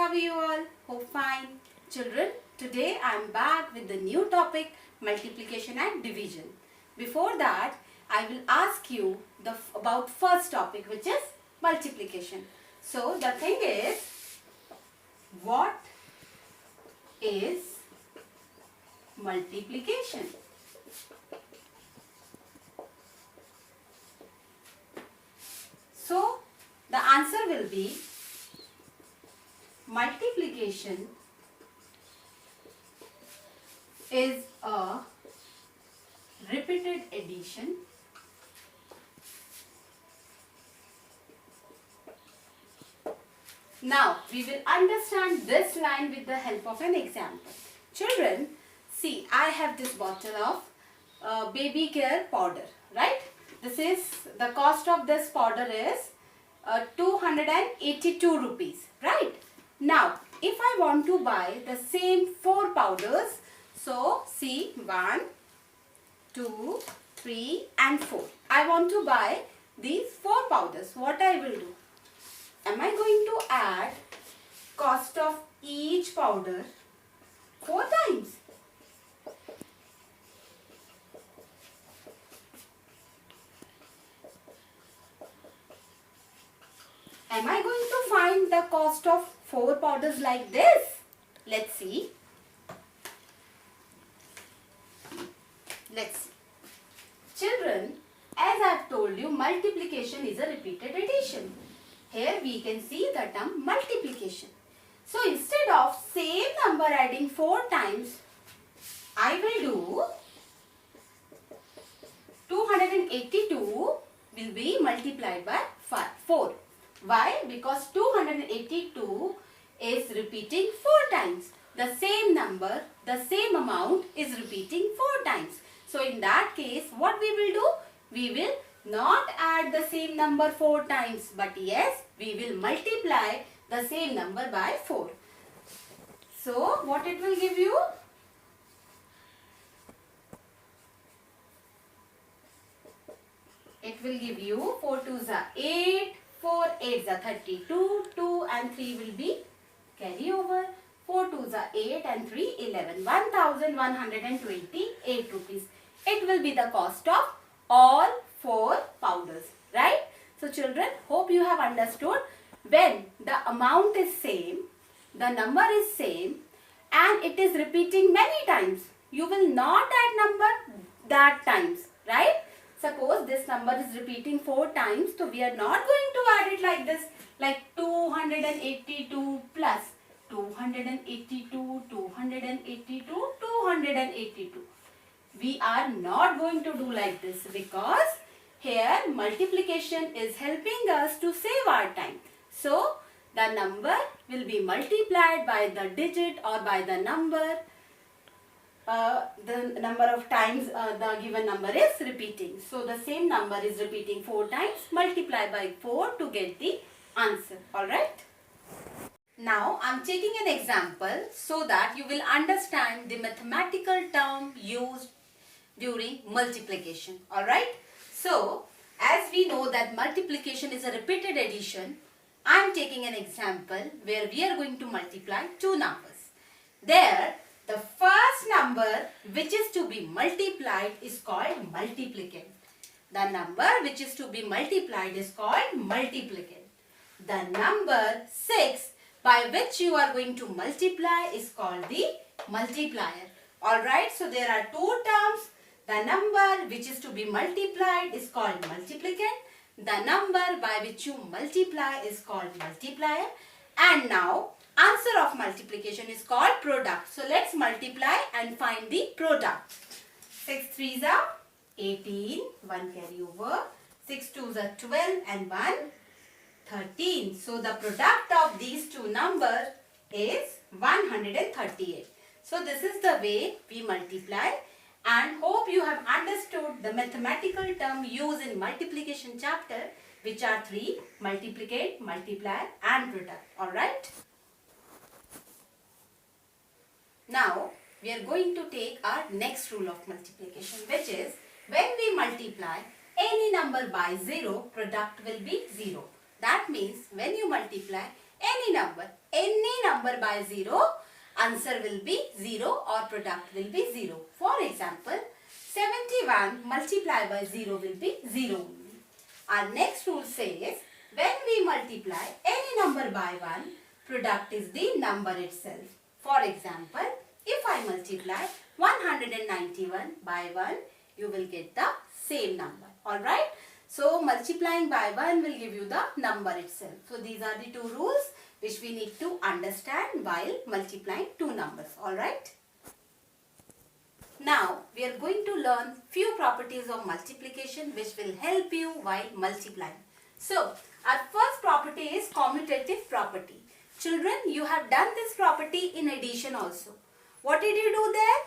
are you all? Hope fine. Children, today I am back with the new topic multiplication and division. Before that, I will ask you about first topic, which is multiplication. So the thing is, what is multiplication? So the answer will be multiplication is a repeated addition Now, we will understand this line with the help of an example. Children, see, I have this bottle of baby care powder, right? The cost of this powder is 282 rupees, right? Now, if I want to buy the same 4 powders, so see 1, 2, 3 and 4. I want to buy these 4 powders. What I will do? Am I going to add cost of each powder 4 times? Am I going to find the cost of 4 powders like this? Let's see. Let's see. Children, as I have told you, multiplication is a repeated addition. Here we can see the term multiplication. So instead of same number adding 4 times, I will do 282 will be multiplied by 4. Why? Because 282 is repeating 4 times. The same number, the same amount is repeating 4 times. So in that case, what we will do? We will not add the same number 4 times, but yes, we will multiply the same number by 4. So, what it will give you? It will give you 4 2s are 8, 4 8s are 32, 2 and 3 will be carry over. 4 2s are 8 and 3 11. 1128 rupees. It will be the cost of all 4 powders, right? So children, hope you have understood. When the amount is same, the number is same and it is repeating many times, you will not add number that times, right? Suppose this number is repeating 4 times, so we are not going to add it like this, like 282 plus 282, 282, 282. We are not going to do like this because here multiplication is helping us to save our time. So the number will be multiplied by the digit or by the number of times the given number is repeating. So the same number is repeating 4 times. Multiply by 4 to get the answer. Alright. Now I am taking an example so that you will understand the mathematical term used during multiplication. Alright. So, as we know that multiplication is a repeated addition, I am taking an example where we are going to multiply 2 numbers. There, the first number which is to be multiplied is called multiplicand. The number which is to be multiplied is called multiplicand. The number 6 by which you are going to multiply is called the multiplier. Alright, so there are 2 terms. The number which is to be multiplied is called multiplicand. The number by which you multiply is called multiplier. And now, answer of multiplication is called product. So, let's multiply and find the product. 6 3s are 18, 1 carry over. 6 2s are 12 and 1 13. So, the product of these 2 numbers is 138. So, this is the way we multiply. And hope you have understood the mathematical term used in multiplication chapter, which are 3: multiplicate, multiply and product. Alright. Now, we are going to take our next rule of multiplication, which is when we multiply any number by 0, product will be 0. That means when you multiply any number number by 0, answer will be 0 or product will be 0. For example, 71 multiplied by 0 will be 0 only. Our next rule says, when we multiply any number by 1, product is the number itself. For example, if I multiply 191 by 1, you will get the same number. Alright? So, multiplying by 1 will give you the number itself. So, these are the two rules which we need to understand while multiplying two numbers. Alright? Now, we are going to learn few properties of multiplication which will help you while multiplying. So, our first property is commutative property. Children, you have done this property in addition also. What did you do there?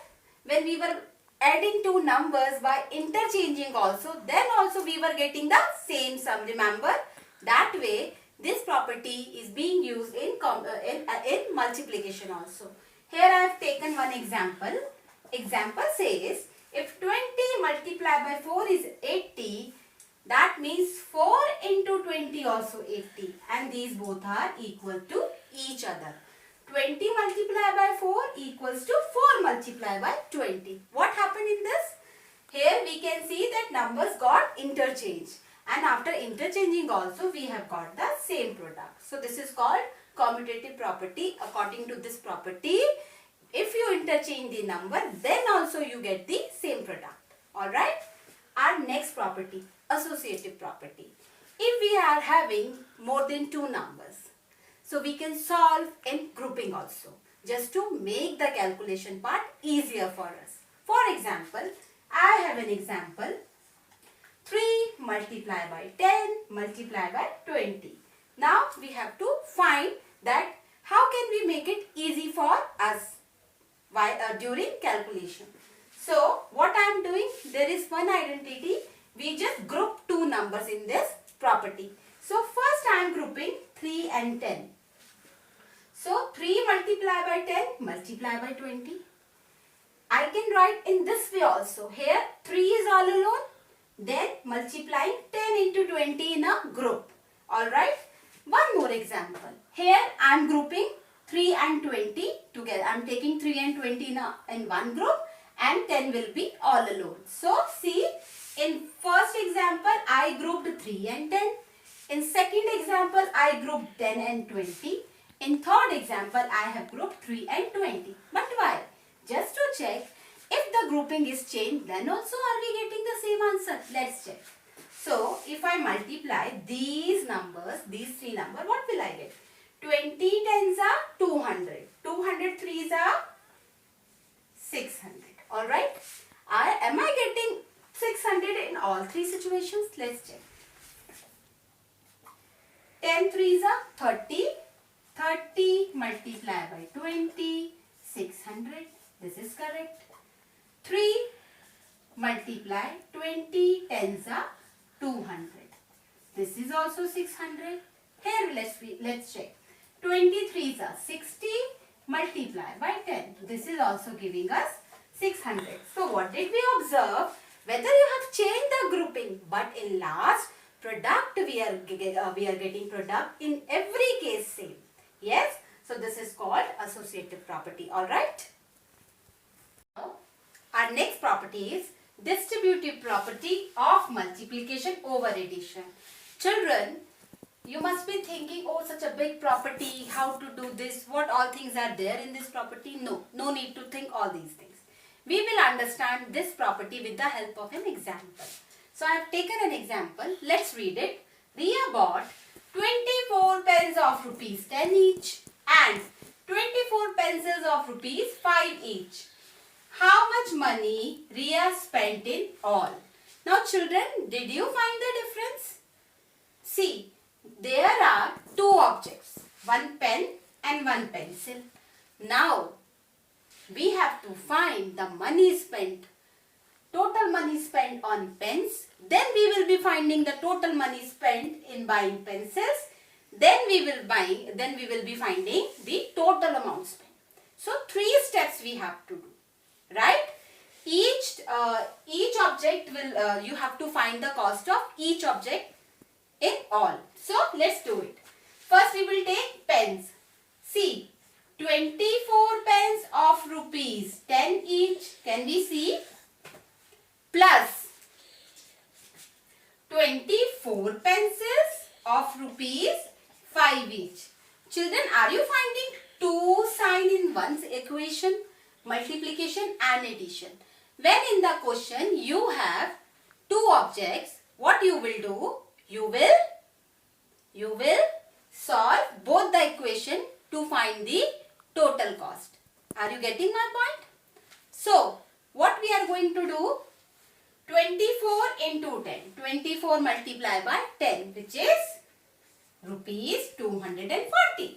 When we were adding two numbers by interchanging also, then also we were getting the same sum. Remember, that way this property is being used in multiplication also. Here I have taken one example. Example says, if 20 multiplied by 4 is 80, that means 4 into 20 also 80, and these both are equal to each other. 20 multiplied by 4 equals to 4 multiplied by 20. What happened in this? Here we can see that numbers got interchanged, and after interchanging also we have got the same product. So this is called commutative property. According to this property, if you interchange the number, then also you get the same product. Alright? Our next property, associative property. If we are having more than two numbers, so we can solve in grouping also, just to make the calculation part easier for us. For example, I have an example, 3 multiplied by 10 multiplied by 20. Now we have to find that how can we make it easy for us during calculation. So what I am doing, there is one identity, we just group two numbers in this property. So first I am grouping 3 and 10. So 3 multiplied by 10 multiplied by 20. I can write in this way also. Here 3 is all alone, then multiplying 10 into 20 in a group. Alright. One more example. Here I am grouping 3 and 20 together. I am taking 3 and 20 in one group, and 10 will be all alone. So see, in first example I grouped 3 and 10. In second example I grouped 10 and 20. In third example I have grouped 3 and 20. But why? Just to check if the grouping is changed, then also are we getting the same answer? Let's check. So if I multiply these numbers, these three numbers, what will I get? 20 tens are 200. 200 threes are 600. Alright. Am I getting 600 in all three situations? Let's check. 10 threes are 30. 30 multiplied by 20, 600. This is correct. 3 multiply 20 tens are 200. This is also 600. Here let's check. 23s are 60 multiplied by 10. This is also giving us 600. So what did we observe? Whether you have changed the grouping, but in last product we are getting product in every case same. Yes. So this is called associative property. Alright. Our next property is distributive property of multiplication over addition. Children, you must be thinking, oh, such a big property, how to do this, what all things are there in this property? No need to think all these things. We will understand this property with the help of an example. So I have taken an example. Let's read it. Riya bought 24 pens of rupees 10 each and 24 pencils of rupees 5 each. How much money Riya spent in all? Now children, did you find the difference? See, there are two objects, one pen and one pencil. Now, we have to find the money spent, total money spent on pens. Then we will be finding the total money spent in buying pencils. Then we will be finding the total amount spent. So, 3 steps we have to do. Right? Each object will, you have to find the cost of each object in all. So, let's do it. First, we will take pens. See, 24 pence of rupees 10 each, can we see, plus 24 pences of rupees 5 each. Children, are you finding two signs in one equation? Multiplication and addition. When in the question you have two objects, what you will do? You will solve both the equation to find the total cost. Are you getting my point? So, what we are going to do? 24 into 10. 24 multiplied by 10, which is rupees 240.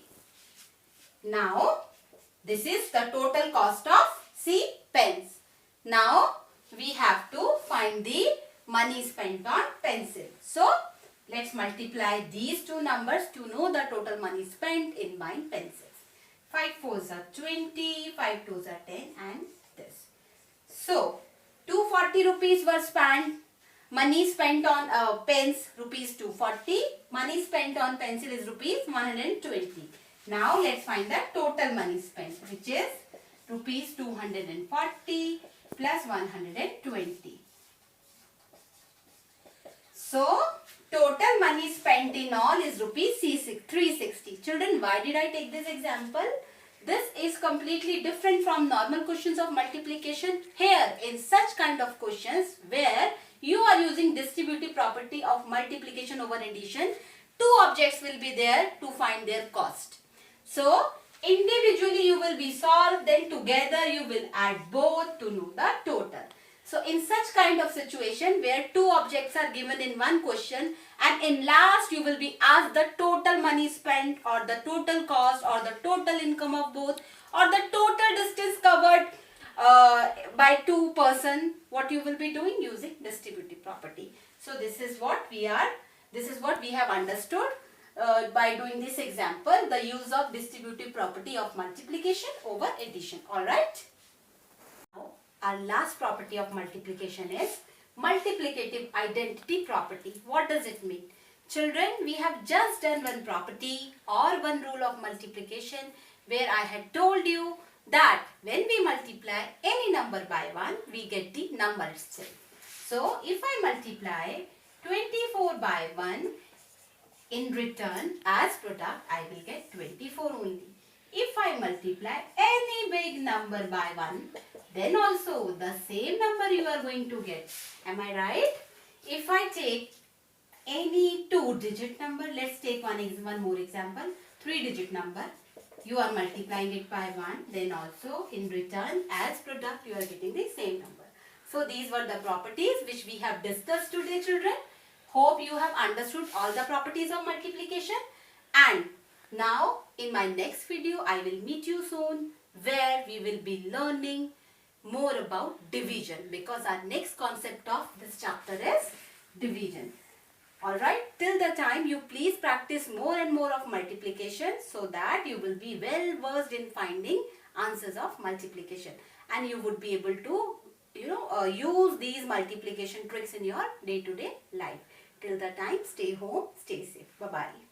Now, this is the total cost of pens. Now, we have to find the money spent on pencil. So, let's multiply these two numbers to know the total money spent in buying pencils. 5 4s are 20, 5 2s are 10 and this. So, 240 rupees were spent. Money spent on pens rupees 240. Money spent on pencil is rupees 120. Now let's find the total money spent, which is rupees 240 plus 120. So total money spent in all is rupees 360. Children, why did I take this example? This is completely different from normal questions of multiplication. Here, in such kind of questions where you are using distributive property of multiplication over addition, two objects will be there to find their cost. So, individually you will be solved, then together you will add both to know the total. So, in such kind of situation where two objects are given in one question and in last you will be asked the total money spent or the total cost or the total income of both or the total distance covered by two person, what you will be doing? Using distributive property. So, this is what we have understood by doing this example, the use of distributive property of multiplication over addition. Alright. Our last property of multiplication is multiplicative identity property. What does it mean? Children, we have just done one property or one rule of multiplication where I had told you that when we multiply any number by 1, we get the number itself. So, if I multiply 24 by 1, in return as product, I will get 24 only. If I multiply any big number by 1, then also the same number you are going to get. Am I right? If I take any 2-digit number, let's take one more example, 3-digit number, you are multiplying it by 1, then also in return as product you are getting the same number. So these were the properties which we have discussed today, children. Hope you have understood all the properties of multiplication, and now in my next video I will meet you soon where we will be learning more about division, because our next concept of this chapter is division. Alright, till the time you please practice more and more of multiplication so that you will be well versed in finding answers of multiplication and you would be able to use these multiplication tricks in your day-to-day life. Till the time, stay home, stay safe. Bye-bye.